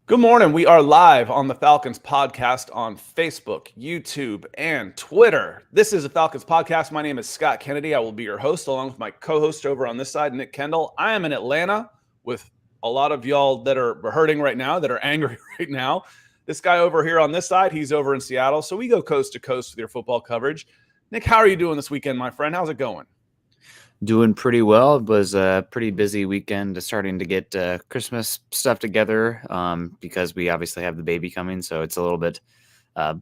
Good morning. We are live on the Falcons Podcast on Facebook, YouTube, and Twitter. This is the Falcons Podcast. My name is Scott Kennedy. I will be your host along with my co-host over on this side, Nick Kendall. I am in Atlanta with a lot of y'all that are hurting right now, that are angry right now. This guy over here on this side, he's over in Seattle. So we go coast to coast with your football coverage. Nick, how are you doing this weekend, my friend? How's it going? Doing pretty well. It was a pretty busy weekend, starting to get Christmas stuff together because we obviously have the baby coming, so it's a little bit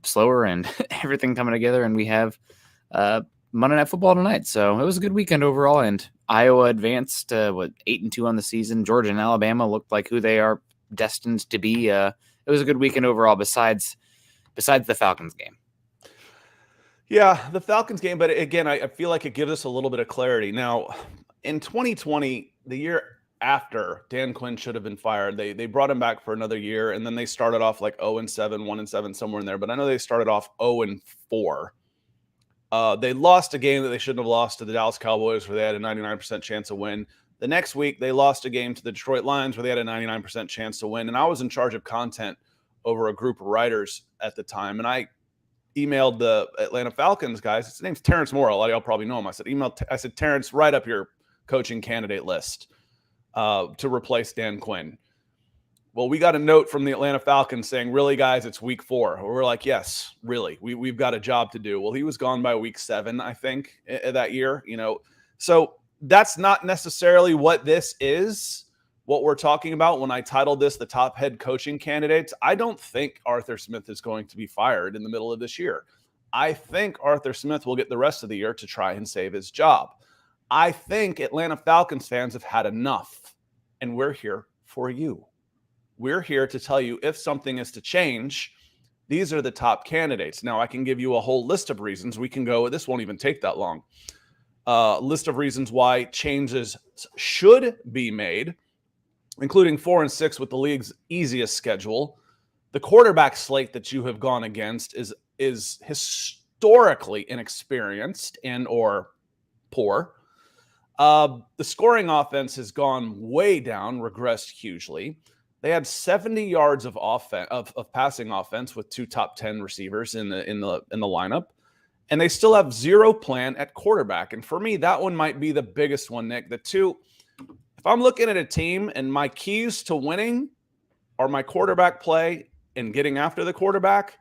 slower and everything coming together. And we have Monday Night Football tonight, so it was a good weekend overall. And Iowa advanced 8-2 on the season. Georgia and Alabama looked like who they are destined to be. It was a good weekend overall. Besides the Falcons game. Yeah, the Falcons game, but again, I feel like it gives us a little bit of clarity. Now, in 2020, the year after Dan Quinn should have been fired, they brought him back for another year, and then they started off like 0-7, 1-7, somewhere in there. But I know they started off 0-4. They lost a game that they shouldn't have lost to the Dallas Cowboys, where they had a 99% chance to win. The next week, they lost a game to the Detroit Lions, where they had a 99% chance to win. And I was in charge of content over a group of writers at the time, and I emailed the Atlanta Falcons guys. His name's Terrence Moore. A lot of y'all probably know him. I said, Terrence, write up your coaching candidate list to replace Dan Quinn. Well, we got a note from the Atlanta Falcons saying, really, guys, it's week 4. We're like, yes, really. We've got a job to do. Well, he was gone by week 7, I think, that year. So that's not necessarily what this is. What we're talking about when I titled this the top head coaching candidates, I don't think Arthur Smith is going to be fired in the middle of this year. I think Arthur Smith will get the rest of the year to try and save his job. I think Atlanta Falcons fans have had enough, and we're here for you. We're here to tell you if something is to change, these are the top candidates. Now, I can give you a whole list of reasons. We can go, this won't even take that long. List of reasons why changes should be made, including 4-6 with the league's easiest schedule. The quarterback slate that you have gone against is historically inexperienced and or poor. The scoring offense has gone way down, regressed hugely. They had 70 yards of passing offense with 2 top 10 receivers in the lineup, and they still have 0 plan at quarterback. And for me, that one might be the biggest one, Nick. If I'm looking at a team and my keys to winning are my quarterback play and getting after the quarterback,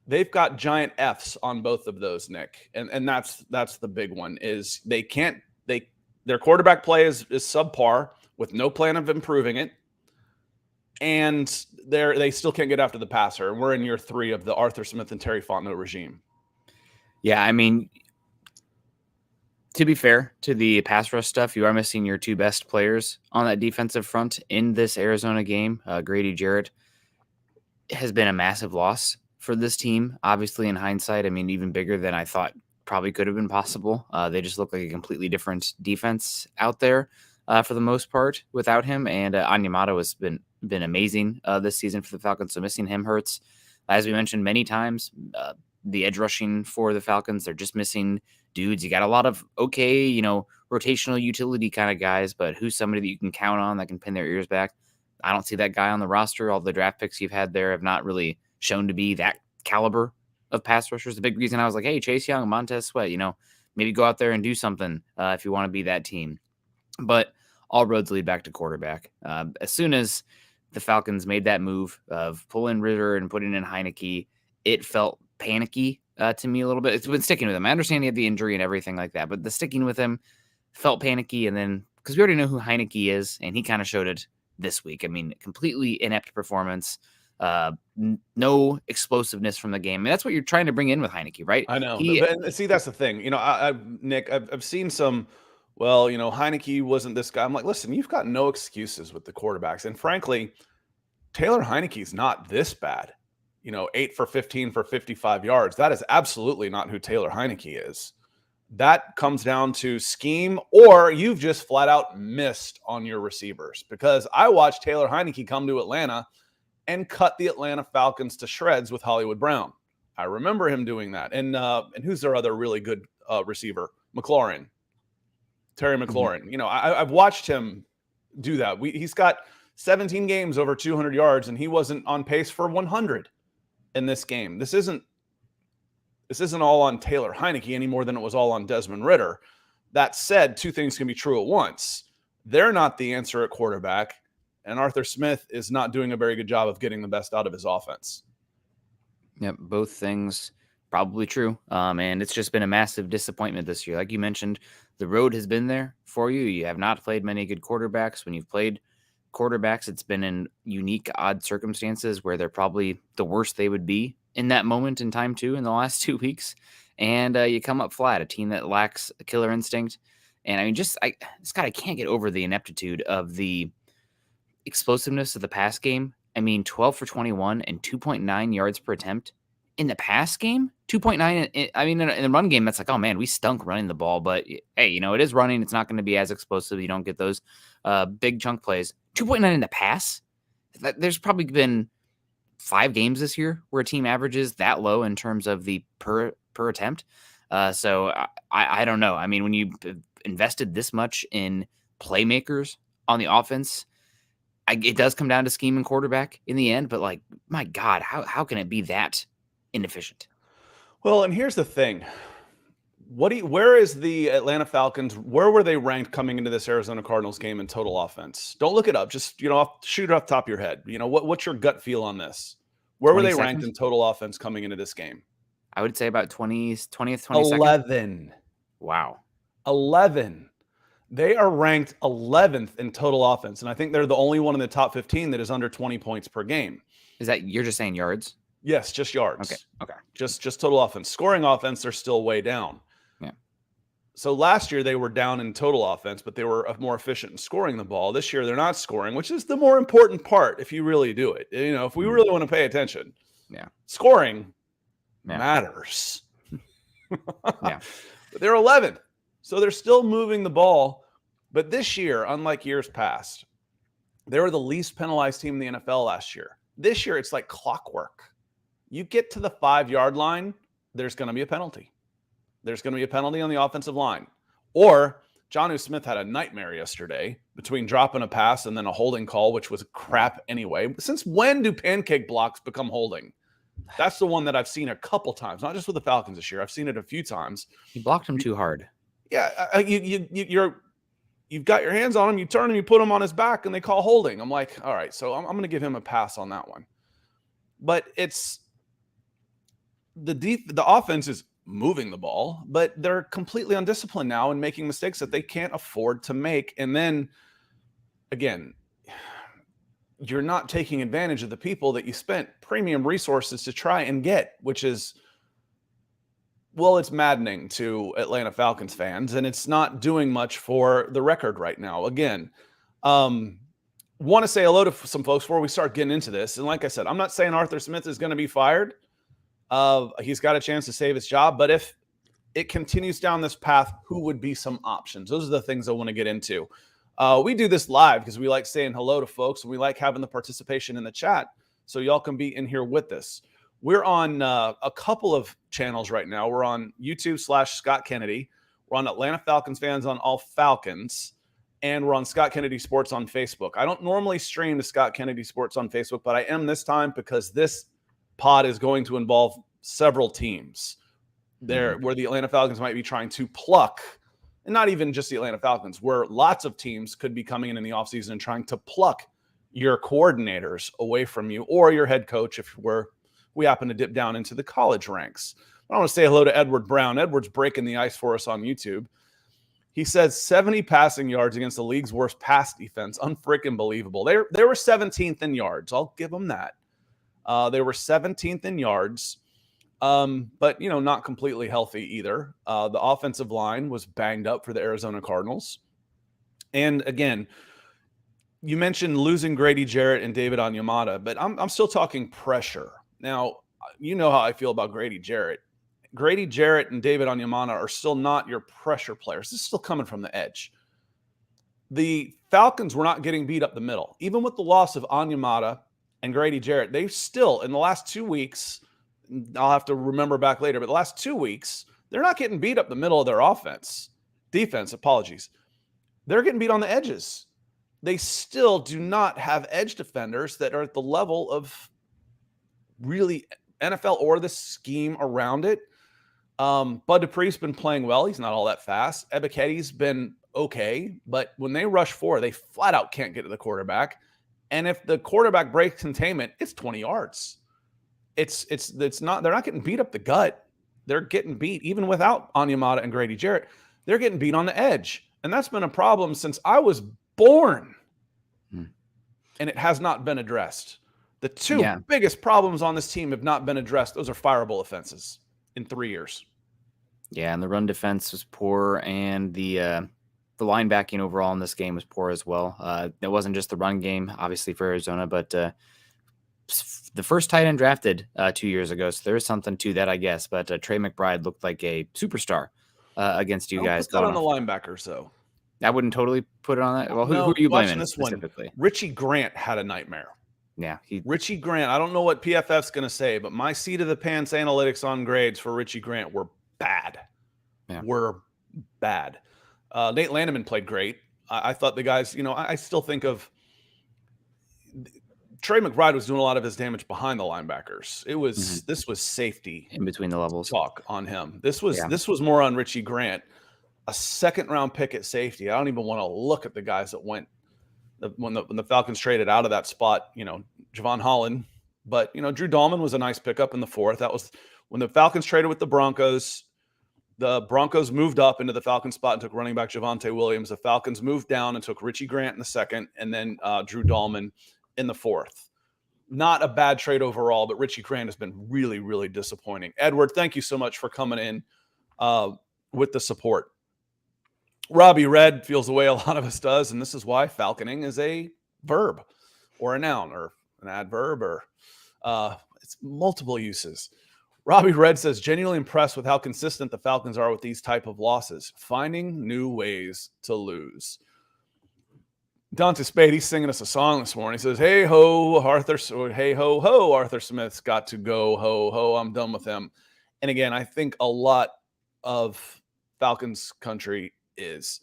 they've got giant F's on both of those, Nick. And that's the big one is their quarterback play is subpar with no plan of improving it. And they still can't get after the passer. And we're in year 3 of the Arthur Smith and Terry Fontenot regime. Yeah, I mean, to be fair to the pass rush stuff, you are missing your 2 best players on that defensive front in this Arizona game. Grady Jarrett has been a massive loss for this team. Obviously, in hindsight, I mean, even bigger than I thought probably could have been possible. They just look like a completely different defense out there for the most part without him. And Onyemata has been amazing this season for the Falcons, so missing him hurts. As we mentioned many times, the edge rushing for the Falcons, they're just missing dudes. You got a lot of rotational utility kind of guys, but who's somebody that you can count on that can pin their ears back? I don't see that guy on the roster. All the draft picks you've had there have not really shown to be that caliber of pass rushers. The big reason I was like, hey, Chase Young, Montez Sweat, maybe go out there and do something if you want to be that team. But all roads lead back to quarterback. As soon as the Falcons made that move of pulling Ritter and putting in Heineke, it felt panicky to me a little bit. It's been sticking with him. I understand he had the injury and everything like that, but the sticking with him felt panicky. And then, because we already know who Heineke is, and he kind of showed it this week. I mean, completely inept performance, no explosiveness from the game. I mean, that's what you're trying to bring in with Heineke, right? I know. But see, that's the thing. Nick, I've seen some, Heineke wasn't this guy. I'm like, listen, you've got no excuses with the quarterbacks. And frankly, Taylor Heineke's not this bad. 8 for 15 for 55 yards. That is absolutely not who Taylor Heineke is. That comes down to scheme, or you've just flat out missed on your receivers. Because I watched Taylor Heineke come to Atlanta and cut the Atlanta Falcons to shreds with Hollywood Brown. I remember him doing that. And who's their other really good receiver? Terry McLaurin. Mm-hmm. I've watched him do that. He's got 17 games over 200 yards, and he wasn't on pace for 100 in this game. This isn't all on Taylor Heineke any more than it was all on Desmond Ridder. That said, two things can be true at once. They're not the answer at quarterback, and Arthur Smith is not doing a very good job of getting the best out of his offense. Yep, both things probably true. And it's just been a massive disappointment this year. Like you mentioned, the road has been there for you. You have not played many good quarterbacks. When you've played quarterbacks, it's been in unique, odd circumstances where they're probably the worst they would be in that moment in time too in the last 2 weeks. And you come up flat, a team that lacks a killer instinct. And I mean, I can't get over the ineptitude of the explosiveness of the pass game. I mean, 12 for 21 and 2.9 yards per attempt in the pass game. 2.9. I mean, in the run game, that's like, oh man, we stunk running the ball. But hey, it is running. It's not going to be as explosive. You don't get those big chunk plays. 2.9 in the pass. There's probably been 5 games this year where a team averages that low in terms of the per attempt. So I don't know. I mean, when you invested this much in playmakers on the offense, it does come down to scheme and quarterback in the end, but like, my God, how can it be that inefficient? Well, and here's the thing. Where is the Atlanta Falcons? Where were they ranked coming into this Arizona Cardinals game in total offense? Don't look it up. Just, shoot it off the top of your head. What's your gut feel on this? Where were they ranked in total offense coming into this game? I would say about 20th, 22nd. 11. Wow. 11. They are ranked 11th in total offense, and I think they're the only one in the top 15 that is under 20 points per game. Is that you're just saying yards? Yes, just yards. Okay. Just total offense. Scoring offense, they're still way down. Yeah. So last year they were down in total offense, but they were more efficient in scoring the ball. This year they're not scoring, which is the more important part if you really do it. If we really want to pay attention. Yeah. Scoring matters. Yeah. But they're 11th. So they're still moving the ball. But this year, unlike years past, they were the least penalized team in the NFL last year. This year, it's like clockwork. You get to the 5-yard line, there's going to be a penalty. There's going to be a penalty on the offensive line. Or Jonnu Smith had a nightmare yesterday between dropping a pass and then a holding call, which was crap anyway. Since when do pancake blocks become holding? That's the one that I've seen a couple times, not just with the Falcons this year. I've seen it a few times. He blocked him too hard. Yeah, you've got your hands on him, you turn him, you put him on his back, and they call holding. I'm like, all right, so I'm going to give him a pass on that one. But it's the offense is moving the ball, but they're completely undisciplined now and making mistakes that they can't afford to make. And then, again, you're not taking advantage of the people that you spent premium resources to try and get, which is, well, it's maddening to Atlanta Falcons fans, and it's not doing much for the record right now. Again, want to say hello to some folks before we start getting into this. And like I said, I'm not saying Arthur Smith is going to be fired. He's got a chance to save his job, but if it continues down this path, who would be some options? Those are the things I want to get into. We do this live because we like saying hello to folks, and we like having the participation in the chat, so y'all can be in here with us. We're on a couple of channels right now. We're on YouTube /Scott Kennedy. We're on Atlanta Falcons Fans on All Falcons. And we're on Scott Kennedy Sports on Facebook. I don't normally stream to Scott Kennedy Sports on Facebook, but I am this time because this pod is going to involve several teams there where the Atlanta Falcons might be trying to pluck, and not even just the Atlanta Falcons, where lots of teams could be coming in the offseason and trying to pluck your coordinators away from you or your head coach if we happen to dip down into the college ranks. I want to say hello to Edward Brown. Edward's breaking the ice for us on YouTube. He says 70 passing yards against the league's worst pass defense. Unfreaking believable. They were 17th in yards. I'll give them that. They were 17th in yards, but not completely healthy either. The offensive line was banged up for the Arizona Cardinals. And again, you mentioned losing Grady Jarrett and David Onyemata, but I'm still talking pressure. Now, you know how I feel about Grady Jarrett. Grady Jarrett and David Onyemata are still not your pressure players. This is still coming from the edge. The Falcons were not getting beat up the middle. Even with the loss of Onyemata and Grady Jarrett, they still, in the last 2 weeks, I'll have to remember back later, but the last 2 weeks, they're not getting beat up the middle of their defense, apologies. They're getting beat on the edges. they still do not have edge defenders that are at the level of really NFL or the scheme around it. Bud Dupree's been playing well. He's not all that fast. Ebiketti's been okay, but when they rush 4, they flat out can't get to the quarterback. And if the quarterback breaks containment, it's 20 yards. It's not, they're not getting beat up the gut. They're getting beat even without Onyemata and Grady Jarrett. They're getting beat on the edge. And that's been a problem since I was born. And it has not been addressed. The two biggest problems on this team have not been addressed. Those are fireable offenses in 3 years. Yeah, and the run defense was poor, and the linebacking overall in this game was poor as well. It wasn't just the run game, obviously, for Arizona, but the first tight end drafted 2 years ago, so there is something to that, I guess. But Trey McBride looked like a superstar against you guys. Put that on the linebackers, though. I wouldn't totally put it on that. Well, who are you blaming this specifically? One, Richie Grant had a nightmare. Yeah. Richie Grant, I don't know what PFF's going to say, but my seat of the pants analytics on grades for Richie Grant were bad. Yeah. Were bad. Nate Landeman played great. I thought the guys, I still think of Trey McBride was doing a lot of his damage behind the linebackers. It was this was safety in between the levels talk on him. This was more on Richie Grant. A second-round pick at safety. I don't even want to look at the guys that went when the Falcons traded out of that spot, Javon Holland. But, Drew Dahlman was a nice pickup in the 4th. That was when the Falcons traded with the Broncos. The Broncos moved up into the Falcons spot and took running back Javonte Williams. The Falcons moved down and took Richie Grant in the 2nd and then Drew Dahlman in the 4th. Not a bad trade overall, but Richie Grant has been really, really disappointing. Edward, thank you so much for coming in with the support. Robbie Red feels the way a lot of us does, and this is why falconing is a verb or a noun or an adverb or it's multiple uses. Robbie Red says, genuinely impressed with how consistent the Falcons are with these type of losses, finding new ways to lose. Dante Spade, he's singing us a song this morning. He says, hey ho, Arthur Smith's got to go, ho, ho, I'm done with him. And again, I think a lot of Falcons country is.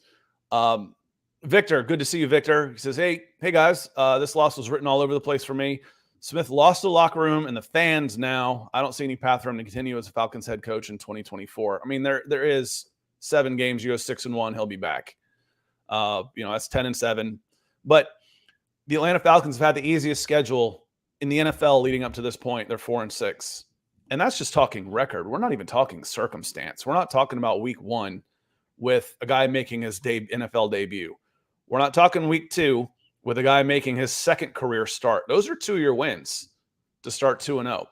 Victor, good to see you, Victor. He says, hey guys, this loss was written all over the place for me. Smith lost the locker room and the fans now. I don't see any path for him to continue as a Falcons head coach in 2024. I mean, there is 7 games. You go 6-1, he'll be back. That's 10-7. But the Atlanta Falcons have had the easiest schedule in the NFL leading up to this point. They're 4-6. And that's just talking record. We're not even talking circumstance. We're not talking about week 1 with a guy making his NFL debut. We're not talking week 2 with a guy making his 2nd career start. Those are 2-year wins to start 2-0.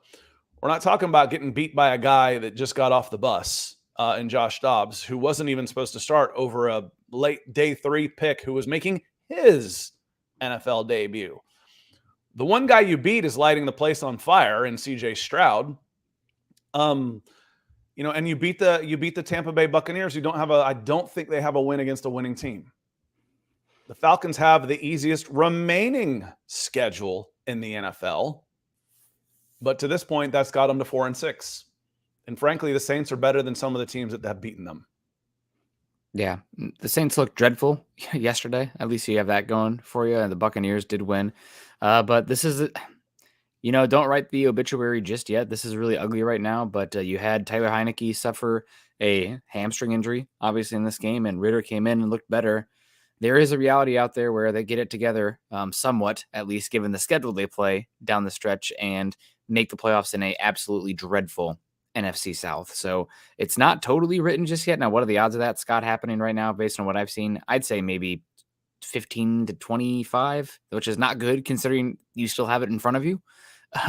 We're not talking about getting beat by a guy that just got off the bus in Josh Dobbs, who wasn't even supposed to start over a late day 3 pick who was making his NFL debut. The one guy you beat is lighting the place on fire in CJ Stroud. And you beat the Tampa Bay Buccaneers. I don't think they have a win against a winning team. The Falcons have the easiest remaining schedule in the NFL. But to this point, that's got them to 4-6. And frankly, the Saints are better than some of the teams that have beaten them. Yeah, the Saints looked dreadful yesterday. At least you have that going for you. And the Buccaneers did win. But this is, don't write the obituary just yet. This is really ugly right now. But you had Tyler Heineke suffer a hamstring injury, obviously, in this game. And Ritter came in and looked better. There is a reality out there where they get it together somewhat, at least given the schedule they play down the stretch, and make the playoffs in a absolutely dreadful NFC South. So it's not totally written just yet. Now, what are the odds of that, Scott, happening right now based on what I've seen? I'd say maybe 15 to 25, which is not good considering you still have it in front of you.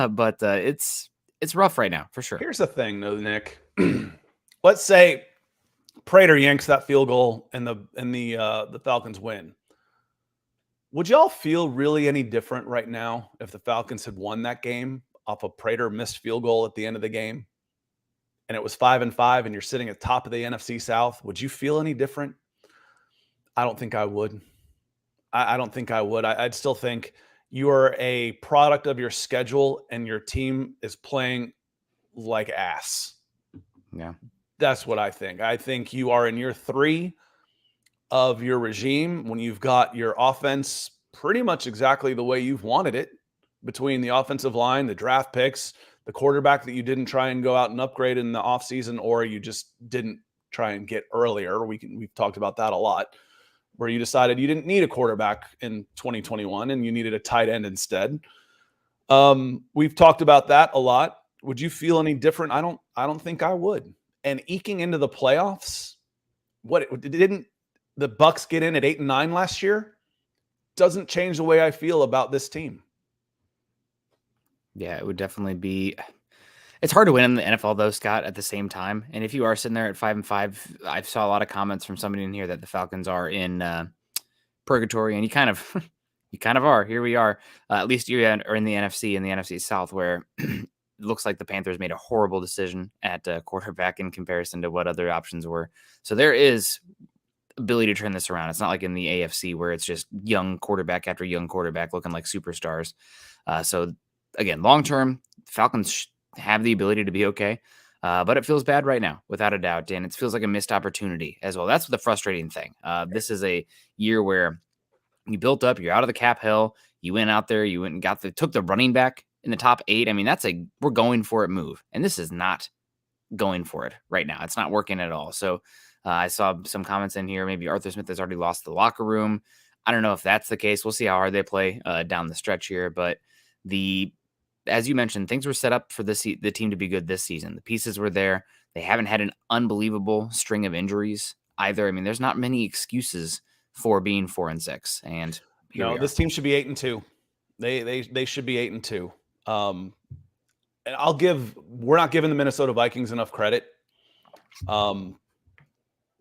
But it's rough right now for sure. Here's the thing, though, Nick. Let's say Prater yanks that field goal and the Falcons win. Would y'all feel really any different right now if the Falcons had won that game off a Prater missed field goal at the end of the game? And it was 5-5 and you're sitting at the top of the NFC South, would you feel any different? I don't think I would. I don't think I would. I'd still think you are a product of your schedule and your team is playing like ass. Yeah. That's what I think. I think you are in year 3 of your regime when you've got your offense pretty much exactly the way you've wanted it, between the offensive line, the draft picks, the quarterback that you didn't try and go out and upgrade in the offseason, or you just didn't try and get earlier. We've talked about that a lot, where you decided you didn't need a quarterback in 2021 and you needed a tight end instead. We've talked about that a lot. Would you feel any different? I don't think I would. And eking into the playoffs, didn't the Bucs get in at 8-9 last year? Doesn't change the way I feel about this team. Yeah, it would definitely be. It's hard to win in the NFL though, Scott, at the same time. And if you are sitting there at 5-5, I saw a lot of comments from somebody in here that the Falcons are in purgatory, and you kind of are. Here we are. At least you are in the NFC South, where it looks like the Panthers made a horrible decision at quarterback in comparison to what other options were. So there is ability to turn this around. It's not like in the AFC where it's just young quarterback after young quarterback looking like superstars. So again, long term, Falcons have the ability to be okay. But it feels bad right now, without a doubt, Dan. It feels like a missed opportunity as well. That's the frustrating thing. This is a year where you built up, you're out of the cap hell. You went out there, you went and took the running back in the top 8. I mean, we're going for it move. And this is not going for it right now. It's not working at all. So I saw some comments in here. Maybe Arthur Smith has already lost the locker room. I don't know if that's the case. We'll see how hard they play down the stretch here. But as you mentioned, things were set up for the team to be good this season. The pieces were there. They haven't had an unbelievable string of injuries either. I mean, there's not many excuses for being 4-6. And no, this team should be 8-2. They should be 8-2. And we're not giving the Minnesota Vikings enough credit.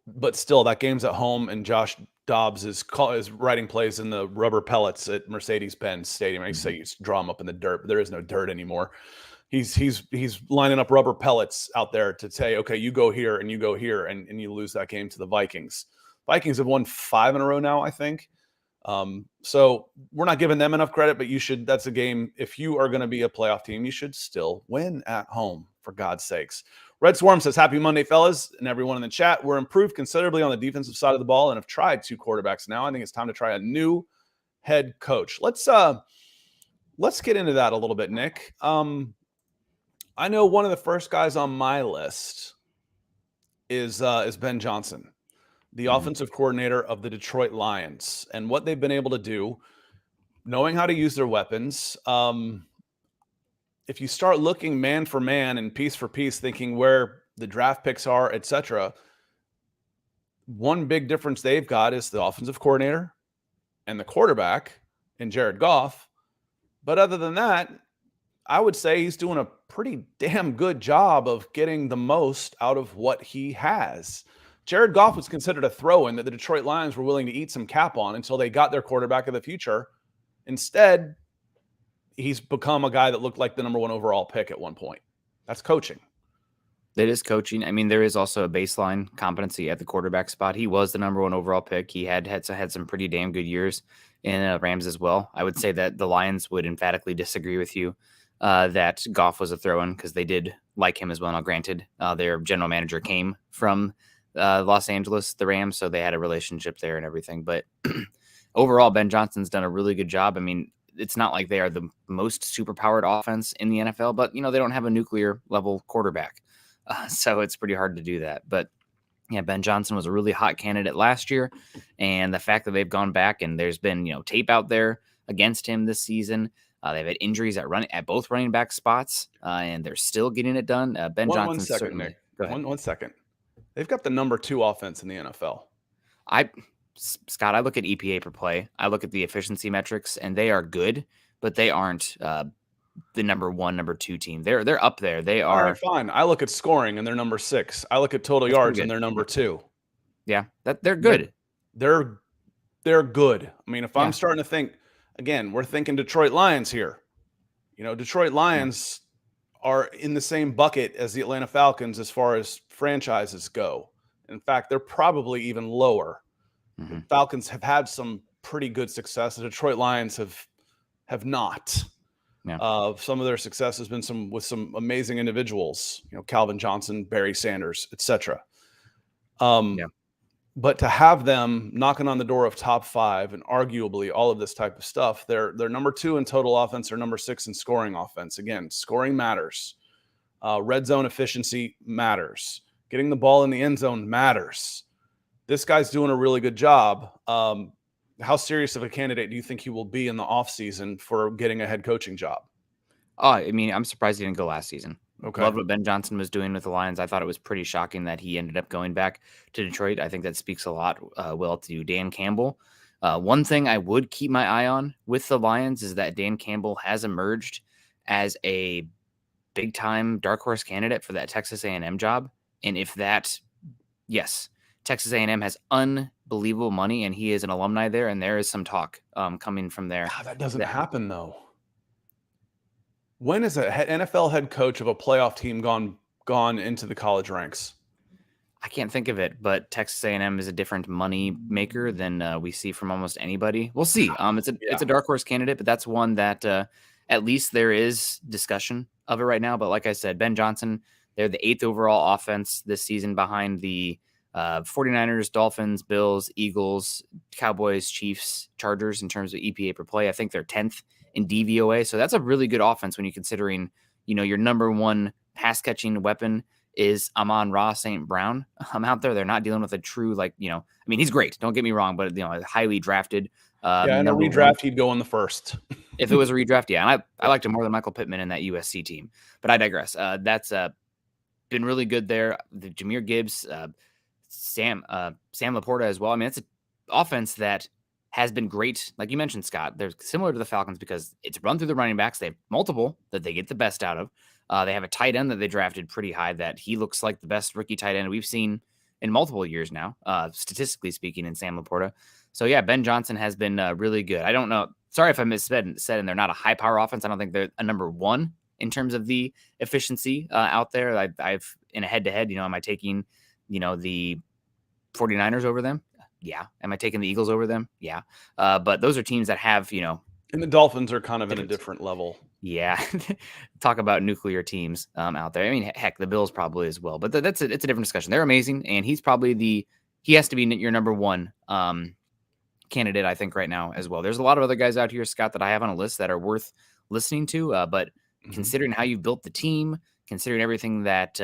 But still, that game's at home, and Josh Dobbs is writing plays in the rubber pellets at Mercedes-Benz Stadium. I say you draw them up in the dirt, but there is no dirt anymore. He's lining up rubber pellets out there to say, okay, you go here and you go here, and you lose that game to the Vikings. Vikings have won 5 in a row now, I think. So we're not giving them enough credit, but that's a game. If you are going to be a playoff team, you should still win at home, for God's sakes. Red Swarm says, happy Monday, fellas, and everyone in the chat. We're improved considerably on the defensive side of the ball and have tried 2 quarterbacks now. I think it's time to try a new head coach. Let's get into that a little bit, Nick. I know one of the first guys on my list is Ben Johnson, the offensive coordinator of the Detroit Lions, and what they've been able to do, knowing how to use their weapons. If you start looking man for man and piece for piece, thinking where the draft picks are, etc., one big difference they've got is the offensive coordinator and the quarterback in Jared Goff. But other than that, I would say he's doing a pretty damn good job of getting the most out of what he has. Jared Goff was considered a throw-in that the Detroit Lions were willing to eat some cap on until they got their quarterback of the future. Instead, he's become a guy that looked like the number 1 overall pick at one point. That's coaching. It is coaching. I mean, there is also a baseline competency at the quarterback spot. He was the number 1 overall pick. He had some pretty damn good years in Rams as well. I would say that the Lions would emphatically disagree with you that Goff was a throw-in, because they did like him as well. Now, granted, their general manager came from Los Angeles, the Rams, so they had a relationship there and everything. But overall, Ben Johnson's done a really good job. I mean, it's not like they are the most superpowered offense in the NFL, but, they don't have a nuclear level quarterback. So it's pretty hard to do that. But yeah, Ben Johnson was a really hot candidate last year. And the fact that they've gone back and there's been, tape out there against him this season. They've had injuries at both running back spots, and they're still getting it done. Ben Johnson certainly. Nick. Go ahead. One second. They've got the number 2 offense in the NFL. Scott, I look at EPA per play. I look at the efficiency metrics, and they are good, but they aren't the number 1, number 2 team. They're up there. They are. All right, fine. I look at scoring, and they're number 6. I look at total yards, and they're number 2. Yeah, they're good. They're good. I mean, if I'm starting to think, again, we're thinking Detroit Lions here. Detroit Lions are in the same bucket as the Atlanta Falcons as far as franchises go. In fact, they're probably even lower. The Falcons have had some pretty good success. The Detroit Lions have not. Yeah. Some of their success has been with some amazing individuals, Calvin Johnson, Barry Sanders, etc. But to have them knocking on the door of top 5 and arguably all of this type of stuff, they're number 2 in total offense or number 6 in scoring offense. Again, scoring matters. Red zone efficiency matters. Getting the ball in the end zone matters. This guy's doing a really good job. How serious of a candidate do you think he will be in the offseason for getting a head coaching job? Oh, I mean, I'm surprised he didn't go last season. Okay. Loved what Ben Johnson was doing with the Lions. I thought it was pretty shocking that he ended up going back to Detroit. I think that speaks a lot well to Dan Campbell. One thing I would keep my eye on with the Lions is that Dan Campbell has emerged as a big-time dark horse candidate for that Texas A&M job. And if that, yes, Texas A&M has unbelievable money, and he is an alumni there, and there is some talk coming from there. God, that doesn't happen, though. When has an NFL head coach of a playoff team gone into the college ranks? I can't think of it, but Texas A&M is a different money maker than we see from almost anybody. We'll see. It's a dark horse candidate, but that's one that at least there is discussion of it right now. But like I said, Ben Johnson, they're the 8th overall offense this season behind the 49ers, Dolphins, Bills, Eagles, Cowboys, Chiefs, Chargers in terms of EPA per play. I think they're 10th in DVOA. So that's a really good offense when you're considering, your number one pass catching weapon is Amon-Ra St. Brown. Out there, they're not dealing with a true, he's great. Don't get me wrong, but highly drafted. In a redraft, he'd go in the first. If it was a redraft, yeah. And I liked him more than Michael Pittman in that USC team. But I digress. That's been really good there. The Jahmyr Gibbs, Sam Laporta as well. I mean, it's an offense that has been great. Like you mentioned, Scott, they're similar to the Falcons because it's run through the running backs. They have multiple that they get the best out of. They have a tight end that they drafted pretty high that he looks like the best rookie tight end we've seen in multiple years now, statistically speaking, in Sam Laporta. So, yeah, Ben Johnson has been really good. I don't know. Sorry if I said and they're not a high-power offense. I don't think they're a number one in terms of the efficiency out there. I've in a head-to-head, am I taking, the 49ers over them? Yeah. Am I taking the Eagles over them? Yeah. But those are teams that have, And the Dolphins are kind of in a different level. Yeah. Talk about nuclear teams out there. I mean, heck, the Bills probably as well. But it's a different discussion. They're amazing. And he's probably he has to be your number one candidate, I think, right now as well. There's a lot of other guys out here, Scott, that I have on a list that are worth listening to. But considering how you've built the team, considering everything that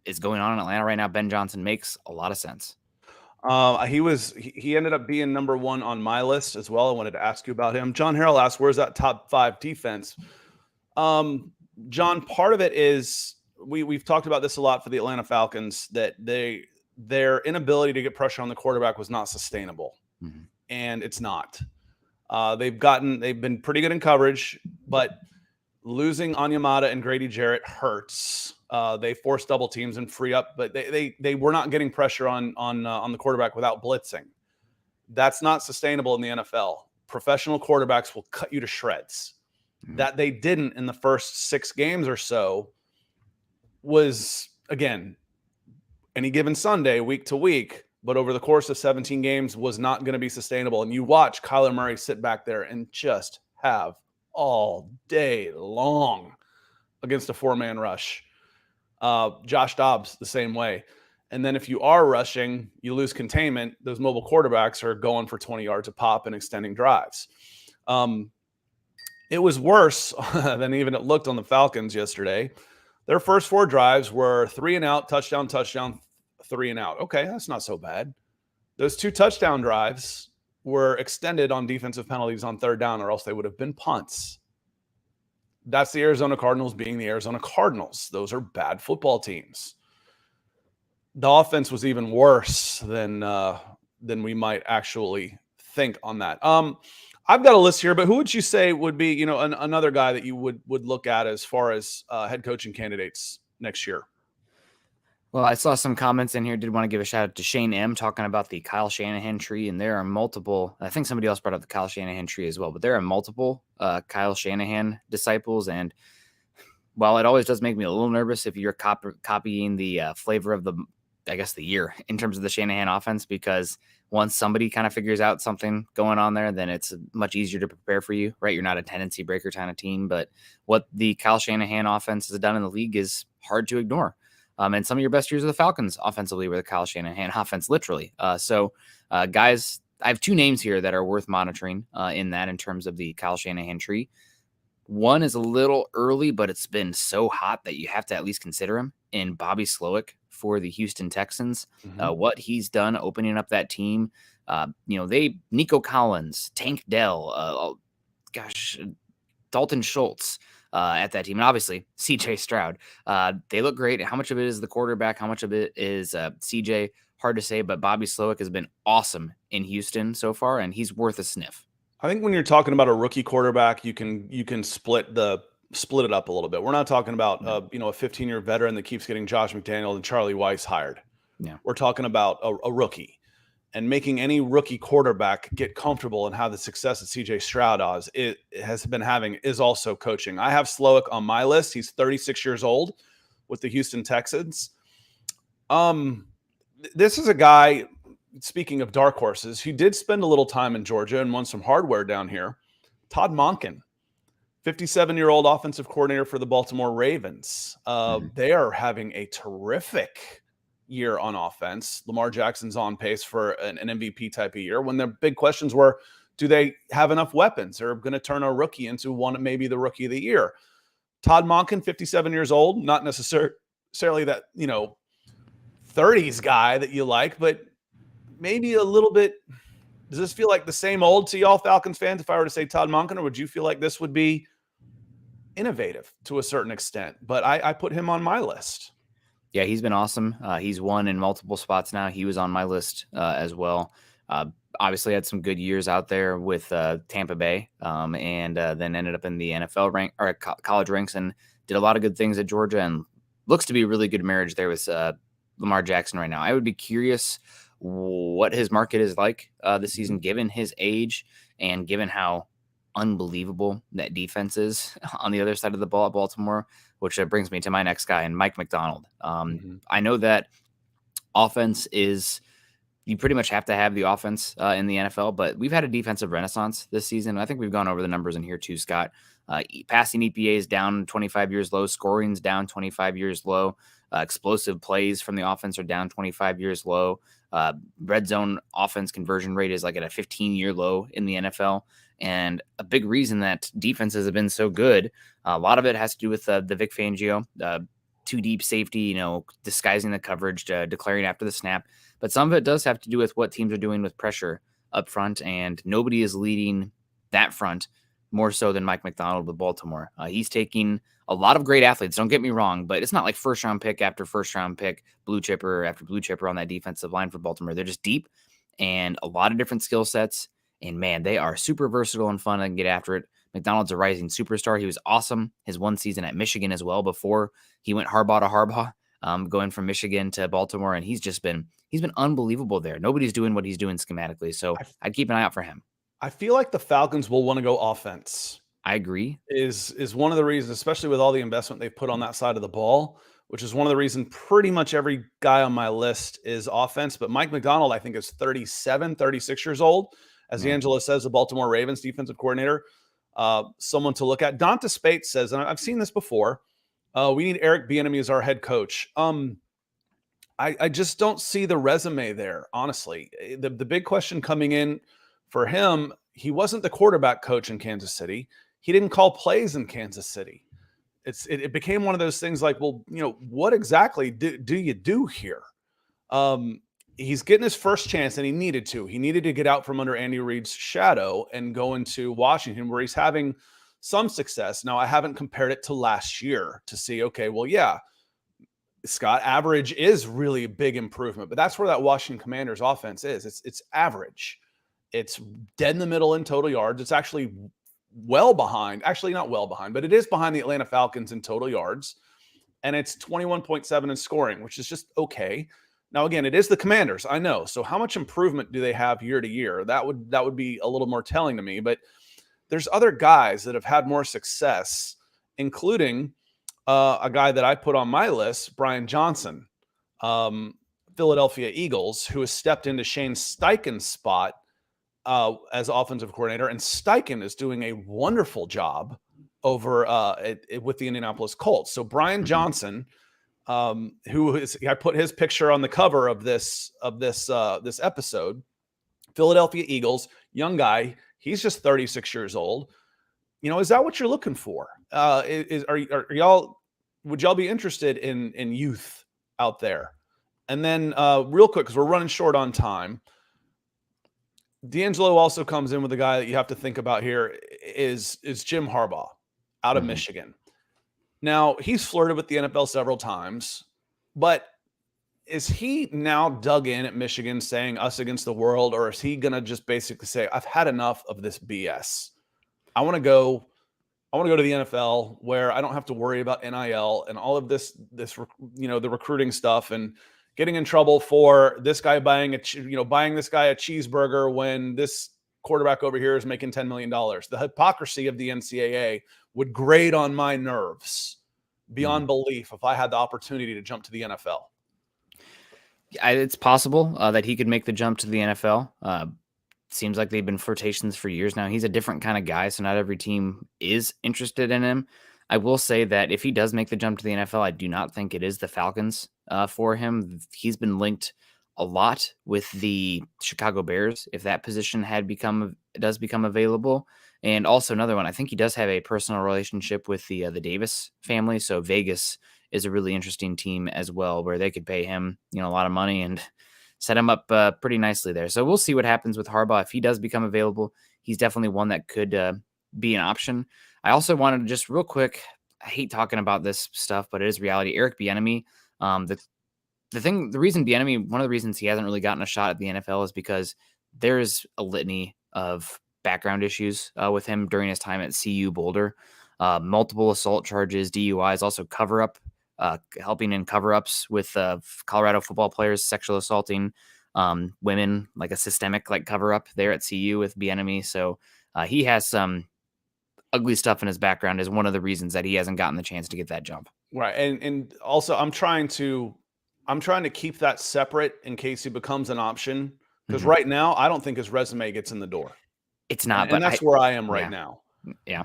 is going on in Atlanta right now, Ben Johnson makes a lot of sense. He ended up being number one on my list as well. I wanted to ask you about him. John Harrell asked, where's that top 5 defense? John, part of it is we've talked about this a lot for the Atlanta Falcons, that their inability to get pressure on the quarterback was not sustainable. Mm-hmm. And it's not. They've been pretty good in coverage, but losing Onyemata and Grady Jarrett hurts. They force double teams and free up, but they were not getting pressure on the quarterback without blitzing. That's not sustainable in the NFL. Professional quarterbacks will cut you to shreds. Mm-hmm. That they didn't in the first 6 games or so was, again, any given Sunday, week to week, but over the course of 17 games was not going to be sustainable. And you watch Kyler Murray sit back there and just have all day long against a 4-man rush. Josh Dobbs the same way. And then if you are rushing, you lose containment. Those mobile quarterbacks are going for 20 yards a pop and extending drives. It was worse than even it looked on the Falcons yesterday. Their first 4 drives were 3 and out, touchdown, 3 and out. Okay, that's not so bad. Those 2 touchdown drives were extended on defensive penalties on 3rd down, or else they would have been punts. That's the Arizona Cardinals being the Arizona Cardinals. Those are bad football teams. The offense was even worse than we might actually think on that. I've got a list here, but who would you say would be, another guy that you would look at as far as head coaching candidates next year? Well, I saw some comments in here. Did want to give a shout out to Shane M talking about the Kyle Shanahan tree, and there are multiple. I think somebody else brought up the Kyle Shanahan tree as well, but there are multiple Kyle Shanahan disciples. And while it always does make me a little nervous if you're copying the flavor of the year in terms of the Shanahan offense, because once somebody kind of figures out something going on there, then it's much easier to prepare for you, right? You're not a tendency breaker kind of team, but what the Kyle Shanahan offense has done in the league is hard to ignore. And some of your best years of the Falcons offensively were the Kyle Shanahan offense, literally. Guys, I have two names here that are worth monitoring in terms of the Kyle Shanahan tree. One is a little early, but it's been so hot that you have to at least consider him in Bobby Slowick for the Houston Texans. What he's done opening up that team, Nico Collins, Tank Dell, Dalton Schultz at that team. And obviously CJ Stroud, they look great. How much of it is the quarterback? How much of it is CJ? Hard to say, but Bobby Slowick has been awesome in Houston so far, and he's worth a sniff. I think when you're talking about a rookie quarterback, you can split it up a little bit. We're not talking about a 15-year veteran that keeps getting Josh McDaniels and Charlie Weiss hired. Yeah. We're talking about a rookie, and making any rookie quarterback get comfortable and have the success that CJ Stroud has been having is also coaching. I have Slowick on my list. He's 36 years old with the Houston Texans. This is a guy, speaking of dark horses, who did spend a little time in Georgia and won some hardware down here. Todd Monken, 57-year-old offensive coordinator for the Baltimore Ravens. They are having a terrific year on offense. Lamar Jackson's on pace for an MVP type of year, when the big questions were, do they have enough weapons? They're going to turn a rookie into maybe the rookie of the year. Todd Monken, 57 years old, not necessarily that, 30s guy that you like, but maybe a little bit. Does this feel like the same old to y'all Falcons fans if I were to say Todd Monken, or would you feel like this would be innovative to a certain extent? But I put him on my list. Yeah, he's been awesome. He's won in multiple spots now. He was on my list as well. Obviously had some good years out there with Tampa Bay, and then ended up in the NFL rank or college ranks and did a lot of good things at Georgia, and looks to be a really good marriage there with Lamar Jackson right now. I would be curious what his market is like this season, given his age and given how unbelievable that defense is on the other side of the ball at Baltimore, which brings me to my next guy, and Mike McDonald. I know that offense is, you pretty much have to have the offense in the NFL, but we've had a defensive renaissance this season. I think we've gone over the numbers in here too, Scott. Passing EPA is down 25 years low. Scoring's down 25 years low. Explosive plays from the offense are down 25 years low. Red zone offense conversion rate is like at a 15-year low in the NFL. And a big reason that defenses have been so good, a lot of it has to do with the Vic Fangio, too deep safety, disguising the coverage, declaring after the snap. But some of it does have to do with what teams are doing with pressure up front, and nobody is leading that front more so than Mike McDonald with Baltimore. He's taking a lot of great athletes, don't get me wrong, but it's not like first-round pick after first-round pick, blue chipper after blue chipper on that defensive line for Baltimore. They're just deep and a lot of different skill sets, and man, they are super versatile and fun and get after it. McDonald's a rising superstar. He was awesome his one season at Michigan as well before he went Harbaugh to Harbaugh, going from Michigan to Baltimore, and he's been unbelievable there. Nobody's doing what he's doing schematically, so I'd keep an eye out for him. I feel like the Falcons will want to go offense. I agree. Is one of the reasons, especially with all the investment they've put on that side of the ball, which is one of the reasons pretty much every guy on my list is offense. But Mike McDonald, I think, is 36 years old. As Angela says, the Baltimore Ravens defensive coordinator, someone to look at. Dante Spates says, and I've seen this before, we need Eric Bieniemy as our head coach. I just don't see the resume there, honestly. The big question coming in for him, he wasn't the quarterback coach in Kansas City. He didn't call plays in Kansas City. It became one of those things like, well, what exactly do you do here? He's getting his first chance, and he needed to. He needed to get out from under Andy Reid's shadow and go into Washington, where he's having some success. Now, I haven't compared it to last year to see, okay, well, yeah, Scott, average is really a big improvement, but that's where that Washington Commanders offense is. It's average. It's dead in the middle in total yards. It's actually well behind, actually not well behind, but it is behind the Atlanta Falcons in total yards. And it's 21.7 in scoring, which is just okay. Now, again, it is the Commanders, I know. So how much improvement do they have year to year? That would be a little more telling to me. But there's other guys that have had more success, including a guy that I put on my list, Brian Johnson, Philadelphia Eagles, who has stepped into Shane Steichen's spot as offensive coordinator. And Steichen is doing a wonderful job over with the Indianapolis Colts. So Brian Johnson I put his picture on the cover of this episode. Philadelphia Eagles, young guy. He's just 36 years old. Is that what you're looking for? Are y'all? Would y'all be interested in youth out there? And then real quick, because we're running short on time, D'Angelo also comes in with a guy that you have to think about here is Jim Harbaugh out of Michigan. Now, he's flirted with the NFL several times, but is he now dug in at Michigan saying us against the world, or is he going to just basically say, I've had enough of this BS. I want to go to the NFL where I don't have to worry about NIL and all of this, the recruiting stuff and getting in trouble for this guy buying this guy a cheeseburger when this quarterback over here is making $10 million. The hypocrisy of the NCAA would grate on my nerves beyond belief if I had the opportunity to jump to the NFL. It's possible that he could make the jump to the NFL. Seems like they've been flirtations for years now. He's a different kind of guy, so not every team is interested in him. I will say that if he does make the jump to the NFL, I do not think it is the Falcons for him. He's been linked a lot with the Chicago Bears if that position does become available. And also another one, I think he does have a personal relationship with the Davis family, so Vegas is a really interesting team as well, where they could pay him a lot of money and set him up pretty nicely there. So we'll see what happens with Harbaugh. If he does become available, he's definitely one that could be an option. I also wanted to just real quick, I hate talking about this stuff, but it is reality. Eric Bieniemy, one of the reasons he hasn't really gotten a shot at the NFL is because there's a litany of background issues with him during his time at CU Boulder. Multiple assault charges, DUIs, also helping in cover-ups with Colorado football players, sexual assaulting women, like a systemic cover-up there at CU with Bieniemy. So he has some ugly stuff in his background is one of the reasons that he hasn't gotten the chance to get that jump. Right. And also I'm trying to keep that separate in case he becomes an option. Because right now I don't think his resume gets in the door. It's not, and that's where I am right now. Yeah.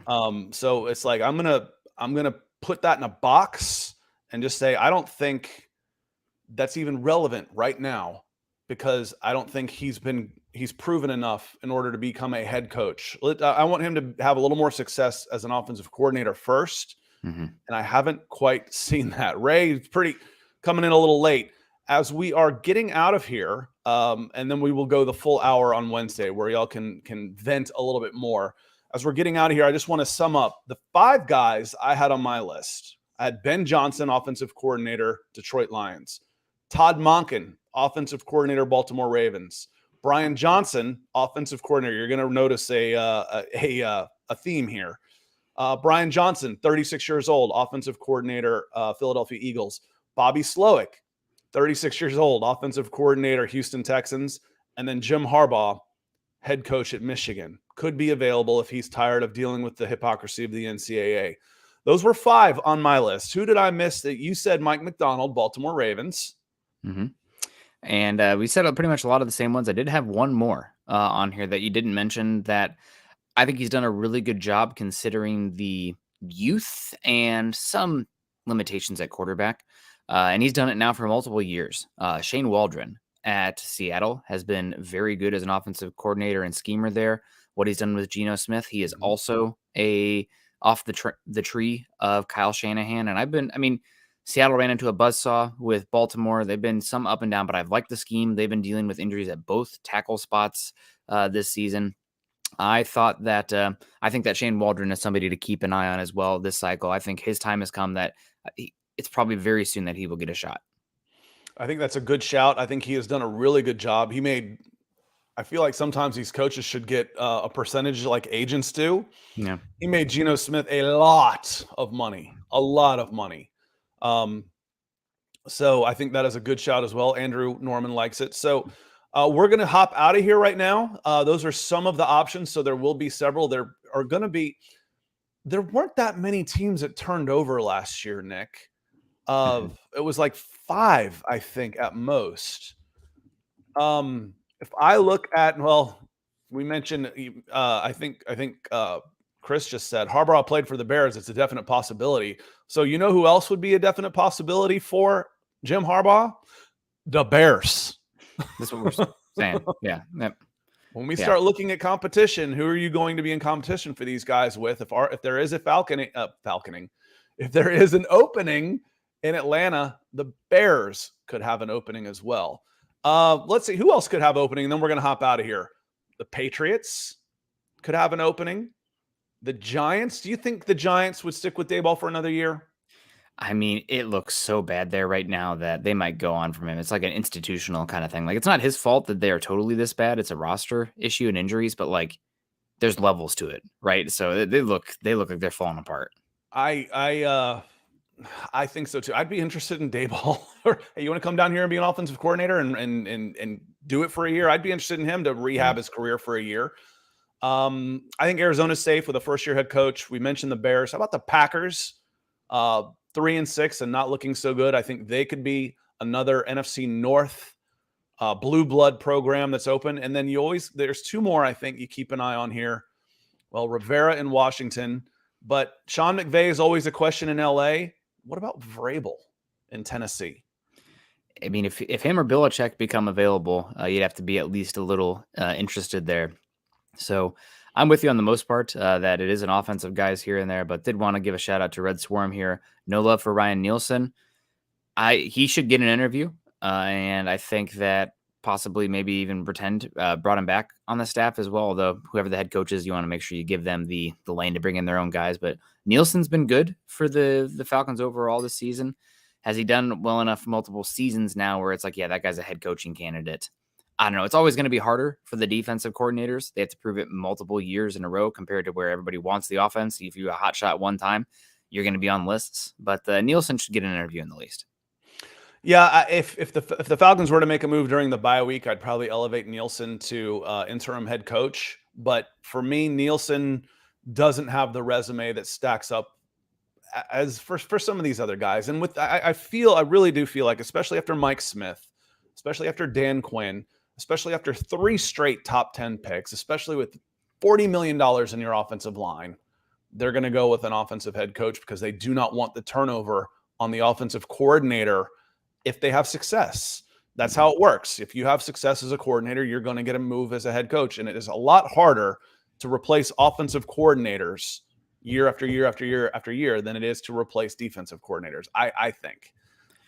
So it's like I'm gonna put that in a box and just say I don't think that's even relevant right now because I don't think he's proven enough in order to become a head coach. I want him to have a little more success as an offensive coordinator first, and I haven't quite seen that. Ray's coming in a little late. As we are getting out of here, and then we will go the full hour on Wednesday where y'all can vent a little bit more. As we're getting out of here, I just want to sum up the 5 guys I had on my list. I had Ben Johnson, offensive coordinator, Detroit Lions. Todd Monken, offensive coordinator, Baltimore Ravens. Brian Johnson, offensive coordinator. You're going to notice a theme here. Brian Johnson, 36 years old, offensive coordinator, Philadelphia Eagles. Bobby Slowick, 36 years old, offensive coordinator, Houston Texans. And then Jim Harbaugh, head coach at Michigan. Could be available if he's tired of dealing with the hypocrisy of the NCAA. Those were 5 on my list. Who did I miss that you said? Mike McDonald, Baltimore Ravens. And we said pretty much a lot of the same ones. I did have one more on here that you didn't mention that I think he's done a really good job considering the youth and some limitations at quarterback. And he's done it now for multiple years. Shane Waldron at Seattle has been very good as an offensive coordinator and schemer there. What he's done with Geno Smith, he is also off the tree of Kyle Shanahan. And Seattle ran into a buzzsaw with Baltimore. They've been some up and down, but I've liked the scheme. They've been dealing with injuries at both tackle spots this season. I think that Shane Waldron is somebody to keep an eye on as well this cycle. I think his time has come that it's probably very soon that he will get a shot. I think that's a good shout. I think he has done a really good job. I feel like sometimes these coaches should get a percentage like agents do. Yeah. He made Geno Smith a lot of money. So I think that is a good shout as well. Andrew Norman likes it. So we're going to hop out of here right now. Those are some of the options. So there will be several. There weren't that many teams that turned over last year, Nick. It was like 5, I think, at most. If I look at, we mentioned, I think Chris just said, Harbaugh played for the Bears. It's a definite possibility. So you know who else would be a definite possibility for Jim Harbaugh? The Bears. That's what we're saying. Yeah. Yep. When we start looking at competition, who are you going to be in competition for these guys with? If there is a if there is an opening in Atlanta, the Bears could have an opening as well. Let's see who else could have opening, and then we're going to hop out of here. The Patriots could have an opening. The Giants. Do you think the Giants would stick with Daboll for another year? I mean, it looks so bad there right now that they might go on from him. It's like an institutional kind of thing. Like, it's not his fault that they are totally this bad. It's a roster issue and injuries, but like there's levels to it, right? So they look like they're falling apart. I think so too. I'd be interested in Daboll. Hey, you want to come down here and be an offensive coordinator and do it for a year? I'd be interested in him to rehab his career for a year. I think Arizona's safe with a first-year head coach. We mentioned the Bears. How about the Packers? 3-6 and not looking so good. I think they could be another NFC North blue blood program that's open. And then there's two more I think you keep an eye on here. Well, Rivera in Washington, but Sean McVay is always a question in LA. What about Vrabel in Tennessee? I mean, if him or Belichick become available, you'd have to be at least a little interested there. So I'm with you on the most part that it is an offensive guys here and there, but did want to give a shout out to Red Swarm here. No love for Ryan Nielsen. He should get an interview, and I think that possibly maybe even pretend brought him back on the staff as well. Although whoever the head coach is, you want to make sure you give them the lane to bring in their own guys. But Nielsen's been good for the Falcons overall this season. Has he done well enough multiple seasons now where it's like, yeah, that guy's a head coaching candidate? I don't know. It's always going to be harder for the defensive coordinators. They have to prove it multiple years in a row compared to where everybody wants the offense. If you're a hot shot one time, you're going to be on lists. But Nielsen should get an interview in the least. Yeah, if the Falcons were to make a move during the bye week, I'd probably elevate Nielsen to interim head coach. But for me, Nielsen doesn't have the resume that stacks up as for some of these other guys. And I really do feel like, especially after Mike Smith, especially after Dan Quinn, especially after 3 straight top 10 picks, especially with $40 million in your offensive line, they're going to go with an offensive head coach because they do not want the turnover on the offensive coordinator if they have success. That's how it works. If you have success as a coordinator, you're going to get a move as a head coach. And it is a lot harder to replace offensive coordinators year after year after year after year than it is to replace defensive coordinators, I think.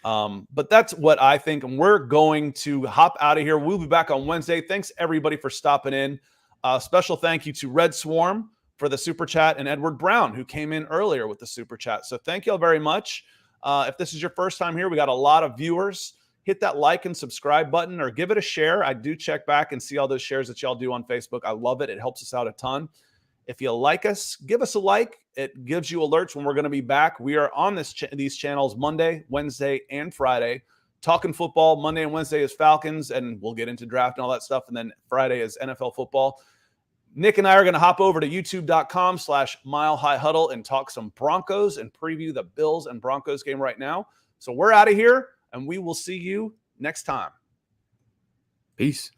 But that's what I think. And we're going to hop out of here. We'll be back on Wednesday. Thanks, everybody, for stopping in. Special thank you to Red Swarm for the super chat and Edward Brown, who came in earlier with the super chat. So thank you all very much. If this is your first time here, we got a lot of viewers. Hit that like and subscribe button or give it a share. I do check back and see all those shares that y'all do on Facebook. I love it. It helps us out a ton. If you like us, give us a like. It gives you alerts when we're going to be back. We are on these channels Monday, Wednesday, and Friday. Talking football. Monday and Wednesday is Falcons, and we'll get into draft and all that stuff. And then Friday is NFL football. Nick and I are going to hop over to youtube.com/Mile High Huddle and talk some Broncos and preview the Bills and Broncos game right now. So we're out of here, and we will see you next time. Peace.